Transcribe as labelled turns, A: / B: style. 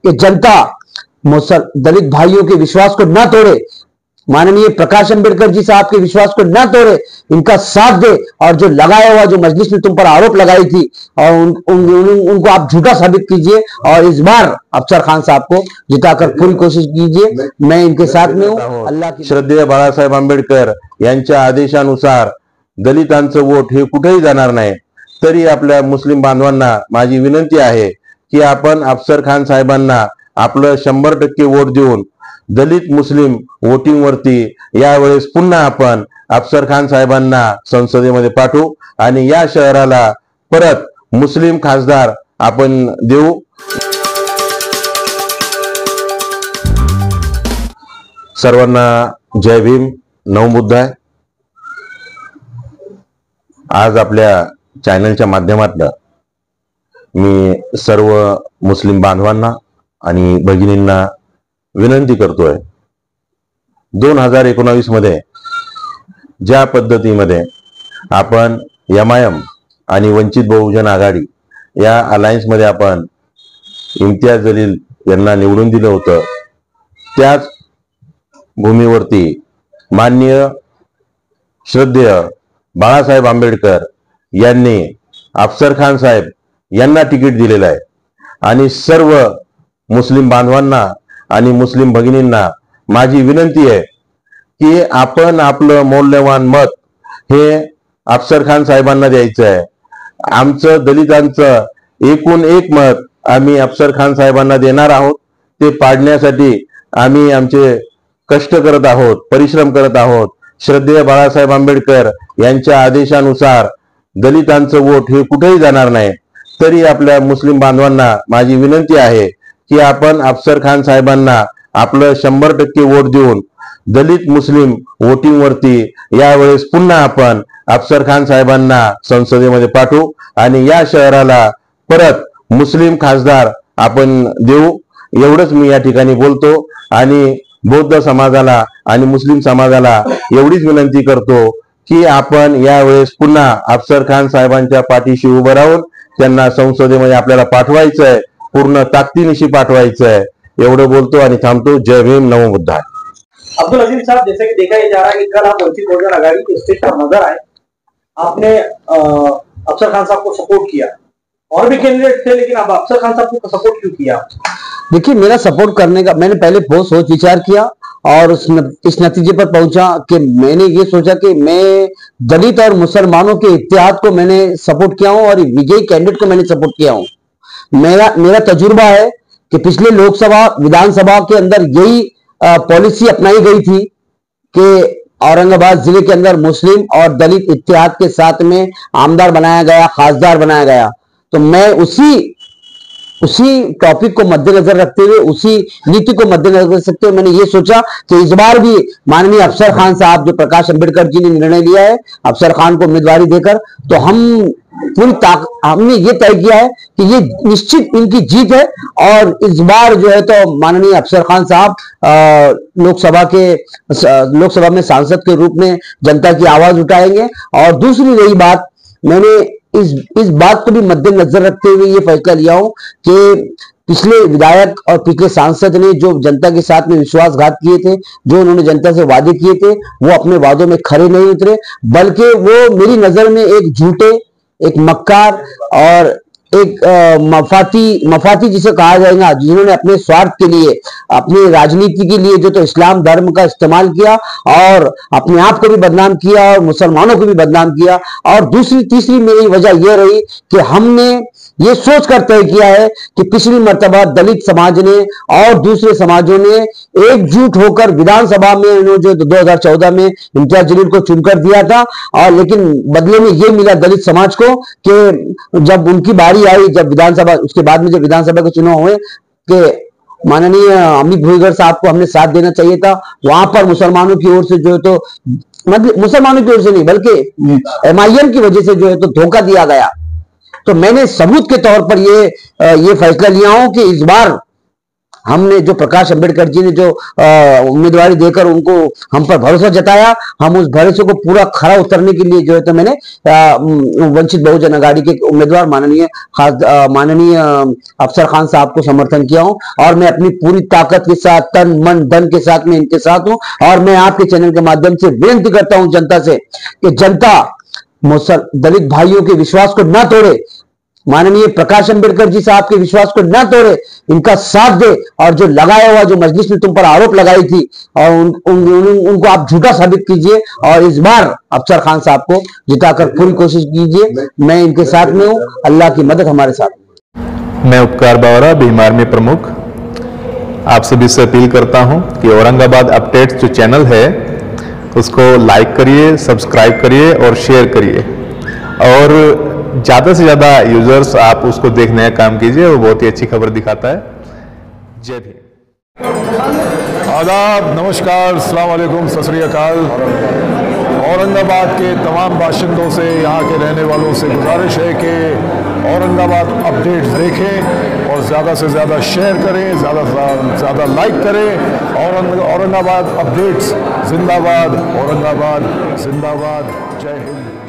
A: कि जनता दलित भाइयों के विश्वास को न तोड़े, माननीय प्रकाश अंबेडकर जी साहब के विश्वास को न तोड़े, इनका साथ दे, और जो लगाया हुआ, जो मजलिस ने तुम पर आरोप लगाई थी, और उनको आप झूठा साबित कीजिए, और इस बार अफसर खान साहब को जिताकर पूरी कोशिश कीजिए। मैं इनके साथ में हूं। अल्लाह की।
B: श्रद्धेय बाळासाहेब आंबेडकर यांच्या आदेशानुसार दलितांचं वोट हे कुठेही जाणार नाही, तरी आपल्या मुस्लिम बांधवांना माझी विनंती आहे की आपण अफसर खान साहेबांना आपलं 100% वोट देऊन दलित मुस्लिम वोटिंग वरती यावेळेस पुन्हा आपण अफसर खान साहेबांना संसदेमध्ये पाठवू आणि या शहराला परत मुस्लिम खासदार आपण देऊ। सर्वांना जय भीम, नवमुद्दा। आज आपल्या चॅनलच्या माध्यमातून मी सर्व मुस्लिम बांधवांना आणि भगिनींना विनंती करतोय, 2019 मध्ये ज्या पद्धतीमध्ये आपण MIM आणि वंचित बहुजन आघाडी या अलायन्स मध्ये आपण इम्तियाज जलील यांना निवडून दिलं होतं, त्याच भूमीवरती माननीय श्रद्धेय बाळासाहेब आंबेडकर यांनी अफसर खान साहेब यांना तिकीट दिलेलं आहे। आणि सर्व मुस्लिम बांधवांना आणि मुस्लिम भगिनींना माझी विनंती आहे की आपण आपलं मौल्यवान मत हे अफसर खान साहेबांना द्यायचं आहे। आमचं दलितांचं एकूण एक मत आम्ही अफसर खान साहेबांना देणार आहोत। ते पाडण्यासाठी आम्ही आमचे कष्ट करत आहोत, परिश्रम करत आहोत। श्रद्धेय बाळासाहेब आंबेडकर यांच्या आदेशानुसार दलितांचं वोट हे कुठेही जाणार नाही, तरी आपल्या मुस्लिम बांधवांना माझी विनंती आहे की आपण अफसर खान साहेबांना आपलं 100% वोट देऊन दलित मुस्लिम वोटिंग वरती यावेळेस पुन्हा आपण अफसर खान साहेबांना संसदेमध्ये पाठवू आणि या शहराला परत मुस्लिम खासदार आपण देऊ। एवढंच मी या ठिकाणी बोलतो आणि बौद्ध समाजाला आणि मुस्लिम समाजाला एवढीच विनंती करतो की आपण यावेळेस पुन्हा अफसर खान साहेबांच्या पाठीशी उभं राहून त्यांना संसदेमध्ये आपल्याला पाठवायचं आहे, पूर्ण ताकदीनिशी पाठवायचं आहे। एवढं बोलतो आणि थांबतो। जय भीम, नमो बुद्धाय।
C: अब्दुल अजीज साहब, जैसे कि देखा जा रहा है कि कल आप वंचित बहुजन आघाड़ी के स्टेट का मदर आए, आपने अफसर खान साहब को सपोर्ट किया, और भी कैंडिडेट थे, लेकिन अब अफसर खान साहब को सपोर्ट क्यों किया?
A: देखिए, मेरा सपोर्ट करने का मैंने पहले बहुत सोच विचार किया और इस नतीजे पर पहुंचा कि मैंने ये सोचा कि मैं दलित और मुसलमानों के इत्तेहाद को मैंने सपोर्ट किया हूं और विजयी कैंडिडेट को मैंने सपोर्ट किया हूं। मेरा तजुर्बा है कि पिछले लोकसभा विधानसभा के अंदर यही पॉलिसी अपनाई गई थी कि औरंगाबाद जिले के अंदर मुस्लिम और दलित इत्तेहाद के साथ में आमदार बनाया गया, खासदार बनाया गया। तो मैं उसी टॉपिक को मद्देनजर रखते हुए, उसी नीति को मद्देनजर रखते हुए मैंने ये सोचा कि इस बार भी माननीय अफसर खान साहब, जो प्रकाश अंबेडकर जी ने निर्णय लिया है अफसर खान को उम्मीदवारी देकर, तो हमने ये तय किया है कि ये निश्चित इनकी जीत है। और इस बार जो है तो माननीय अफसर खान साहब लोकसभा में सांसद के रूप में जनता की आवाज उठाएंगे। और दूसरी रही बात, मैंने इस बात को भी मद्देनजर रखते हुए ये फैसला लिया हूं कि पिछले विधायक और पिछले सांसद ने जो जनता के साथ में विश्वासघात किए थे, जो उन्होंने जनता से वादे किए थे, वो अपने वादों में खरे नहीं उतरे, बल्कि वो मेरी नजर में एक झूठे, एक मक्कार और एक मफाती जिसे कहा जाएगा, जिन्होंने अपने स्वार्थ के लिए, अपनी राजनीति के लिए जो तो इस्लाम धर्म का इस्तेमाल किया और अपने आप को भी बदनाम किया और मुसलमानों को भी बदनाम किया। और तीसरी मेरी वजह यह रही कि हमने ये सोच कर तय किया है कि पिछली मर्तबा दलित समाज ने और दूसरे समाजों ने एकजुट होकर विधानसभा में जो 2014 में इम्तियाज जलील को चुनकर दिया था, और लेकिन बदले में ये मिला दलित समाज को कि जब उनकी बारी आई, जब विधानसभा, उसके बाद में जब विधानसभा के चुनाव हुए, कि माननीय अमित भुईगर साहब को हमने साथ देना चाहिए था, वहां पर मुसलमानों की ओर से जो है तो, मतलब मुसलमानों की ओर से नहीं बल्कि MIM की वजह से जो है तो धोखा दिया गया। तो मैंने सबूत के तौर पर ये फैसला लिया हूं कि इस बार हमने जो प्रकाश अंबेडकर जी ने जो उम्मीदवारी देकर उनको हम पर भरोसा जताया, हम उस भरोसे को पूरा खरा उतरने के लिए जो है तो मैंने वंचित बहुजन अघाड़ी के उम्मीदवार माननीय अफसर खान साहब को समर्थन किया हूं और मैं अपनी पूरी ताकत के साथ, तन मन धन के साथ में इनके साथ हूं। और मैं आपके चैनल के माध्यम से विनती करता हूं जनता से कि जनता दलित भाइयों के विश्वास को न तोड़े, माननीय प्रकाश अंबेडकर जी साहब के विश्वास को न तोड़े, इनका साथ दे और जो लगाया हुआ, जो मजलिस ने तुम पर आरोप लगाई थी और उनको आप झूठा साबित कीजिए और इस बार अफसर खान साहब को जिताकर पूरी कोशिश कीजिए। मैं इनके साथ में हूं, अल्लाह की मदद हमारे साथ।
D: मैं उपकार बावरा, भीम आर्मी प्रमुख, आप सभी से अपील करता हूं कि औरंगाबाद अपडेट्स जो चैनल है उसको लाइक करिए, सब्सक्राइब करिए और शेयर करिए और ज़्यादा से ज़्यादा यूजर्स आप उसको देखने का काम कीजिए। वो बहुत ही अच्छी खबर दिखाता है। जय भीम।
E: आदाब, नमस्कार, अस्सलाम वालेकुम, सत श्री अकाल। औरंगाबाद के तमाम बाशिंदों से, यहाँ के रहने वालों से गुजारिश है कि औरंगाबाद अपडेट्स देखें और ज़्यादा से ज़्यादा शेयर करें, ज़्यादा से ज़्यादा लाइक करें। औरंगाबाद अपडेट्स जिंदाबाद, औरंगाबाद जिंदाबाद। जय हिंद।